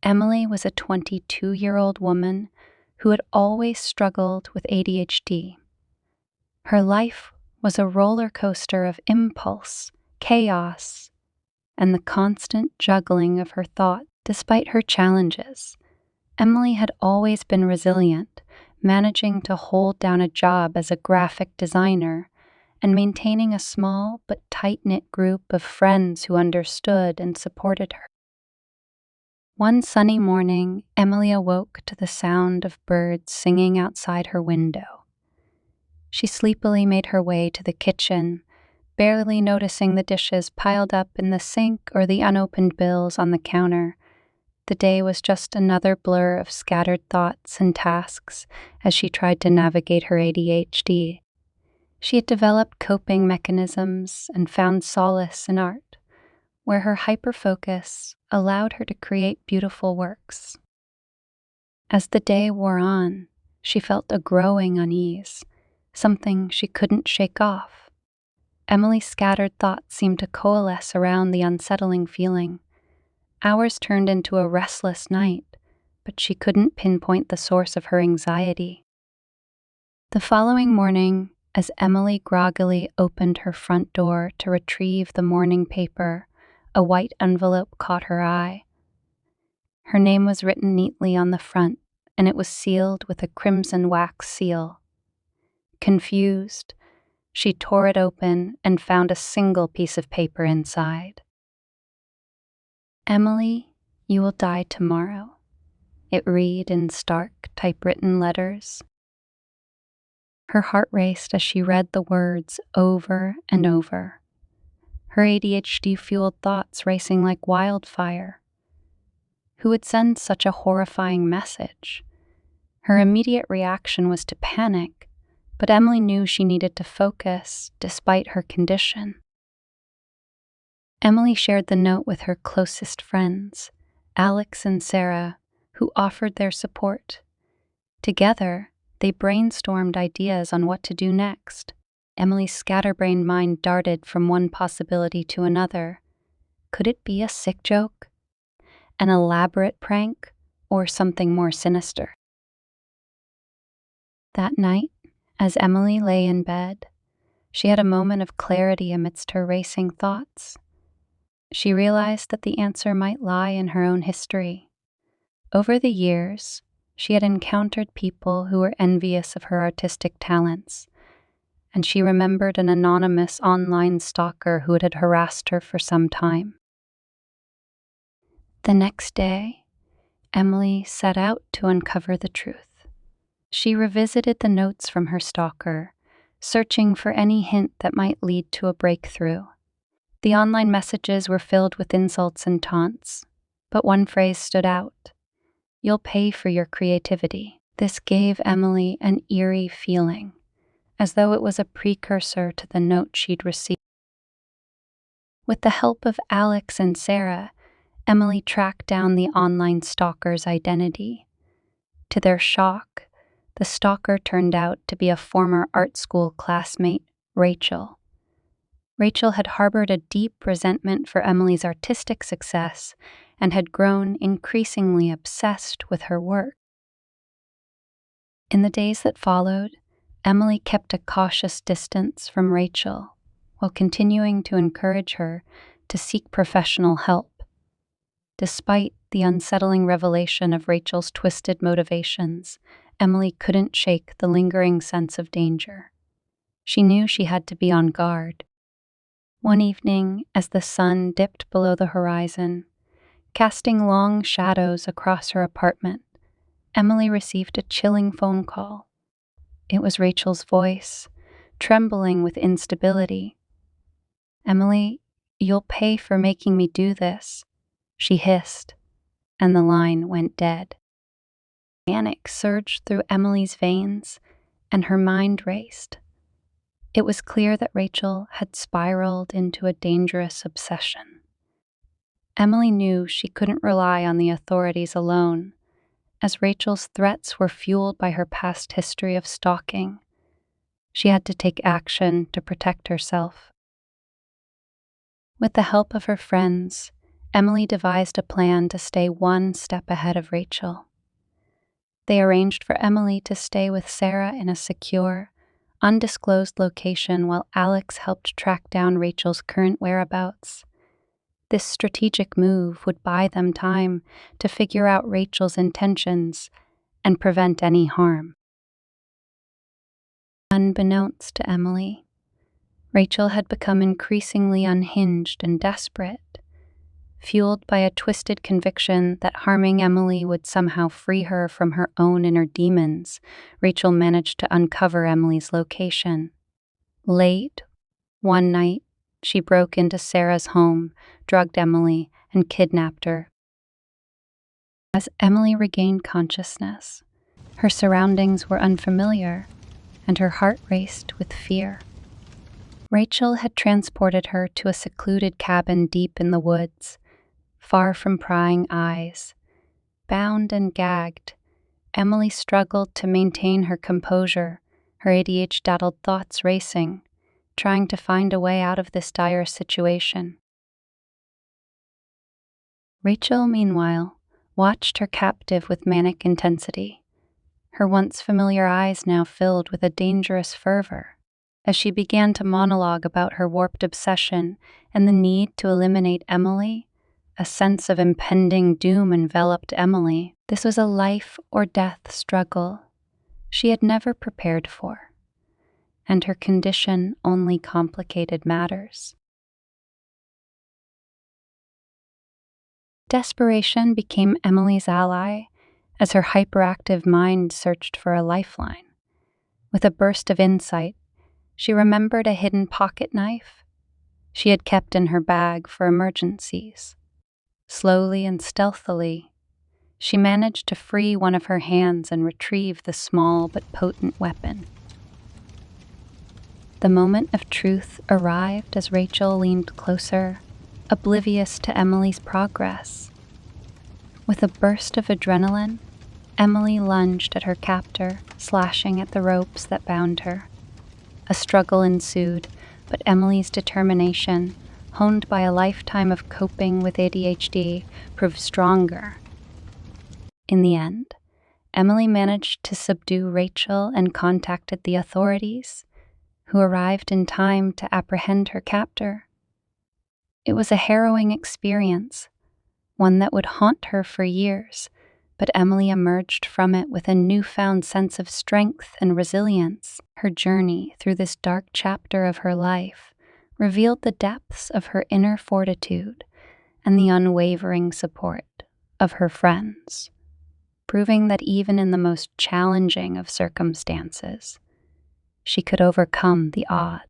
Emily was a 22-year-old woman who had always struggled with ADHD. Her life was a roller coaster of impulse, chaos, and the constant juggling of her thoughts. Despite her challenges, Emily had always been resilient, managing to hold down a job as a graphic designer and maintaining a small but tight-knit group of friends who understood and supported her. One sunny morning, Emily awoke to the sound of birds singing outside her window. She sleepily made her way to the kitchen, barely noticing the dishes piled up in the sink or the unopened bills on the counter. The day was just another blur of scattered thoughts and tasks as she tried to navigate her ADHD. She had developed coping mechanisms and found solace in art, where her hyperfocus allowed her to create beautiful works. As the day wore on, she felt a growing unease, something she couldn't shake off. Emily's scattered thoughts seemed to coalesce around the unsettling feeling. Hours turned into a restless night, but she couldn't pinpoint the source of her anxiety. The following morning, as Emily groggily opened her front door to retrieve the morning paper, a white envelope caught her eye. Her name was written neatly on the front, and it was sealed with a crimson wax seal. Confused, she tore it open and found a single piece of paper inside. "Emily, you will die tomorrow," it read in stark, typewritten letters. Her heart raced as she read the words over and over, her ADHD-fueled thoughts racing like wildfire. Who would send such a horrifying message? Her immediate reaction was to panic, but Emily knew she needed to focus despite her condition. Emily shared the note with her closest friends, Alex and Sarah, who offered their support. Together, they brainstormed ideas on what to do next. Emily's scatterbrained mind darted from one possibility to another. Could it be a sick joke, an elaborate prank, or something more sinister? That night, as Emily lay in bed, she had a moment of clarity amidst her racing thoughts. She realized that the answer might lie in her own history. Over the years, she had encountered people who were envious of her artistic talents, and she remembered an anonymous online stalker who had harassed her for some time. The next day, Emily set out to uncover the truth. She revisited the notes from her stalker, searching for any hint that might lead to a breakthrough. The online messages were filled with insults and taunts, but one phrase stood out: "You'll pay for your creativity." This gave Emily an eerie feeling, as though it was a precursor to the note she'd received. With the help of Alex and Sarah, Emily tracked down the online stalker's identity. To their shock, the stalker turned out to be a former art school classmate, Rachel. Rachel had harbored a deep resentment for Emily's artistic success and had grown increasingly obsessed with her work. In the days that followed, Emily kept a cautious distance from Rachel while continuing to encourage her to seek professional help. Despite the unsettling revelation of Rachel's twisted motivations, Emily couldn't shake the lingering sense of danger. She knew she had to be on guard. One evening, as the sun dipped below the horizon, casting long shadows across her apartment, Emily received a chilling phone call. It was Rachel's voice, trembling with instability. "Emily, you'll pay for making me do this," she hissed, and the line went dead. Panic surged through Emily's veins, and her mind raced. It was clear that Rachel had spiraled into a dangerous obsession. Emily knew she couldn't rely on the authorities alone, as Rachel's threats were fueled by her past history of stalking. She had to take action to protect herself. With the help of her friends, Emily devised a plan to stay one step ahead of Rachel. They arranged for Emily to stay with Sarah in a secure, undisclosed location while Alex helped track down Rachel's current whereabouts. This strategic move would buy them time to figure out Rachel's intentions and prevent any harm. Unbeknownst to Emily, Rachel had become increasingly unhinged and desperate. Fueled by a twisted conviction that harming Emily would somehow free her from her own inner demons, Rachel managed to uncover Emily's location. Late one night, she broke into Sarah's home, drugged Emily, and kidnapped her. As Emily regained consciousness, her surroundings were unfamiliar, and her heart raced with fear. Rachel had transported her to a secluded cabin deep in the woods, far from prying eyes. Bound and gagged, Emily struggled to maintain her composure, her ADHD-addled thoughts racing, trying to find a way out of this dire situation. Rachel, meanwhile, watched her captive with manic intensity, her once familiar eyes now filled with a dangerous fervor. As she began to monologue about her warped obsession and the need to eliminate Emily, a sense of impending doom enveloped Emily. This was a life or death struggle she had never prepared for, and her condition only complicated matters. Desperation became Emily's ally as her hyperactive mind searched for a lifeline. With a burst of insight, she remembered a hidden pocket knife she had kept in her bag for emergencies. Slowly and stealthily, she managed to free one of her hands and retrieve the small but potent weapon. The moment of truth arrived as Rachel leaned closer, oblivious to Emily's progress. With a burst of adrenaline, Emily lunged at her captor, slashing at the ropes that bound her. A struggle ensued, but Emily's determination, honed by a lifetime of coping with ADHD, proved stronger. In the end, Emily managed to subdue Rachel and contacted the authorities, who arrived in time to apprehend her captor. It was a harrowing experience, one that would haunt her for years, but Emily emerged from it with a newfound sense of strength and resilience. Her journey through this dark chapter of her life revealed the depths of her inner fortitude and the unwavering support of her friends, proving that even in the most challenging of circumstances, she could overcome the odds.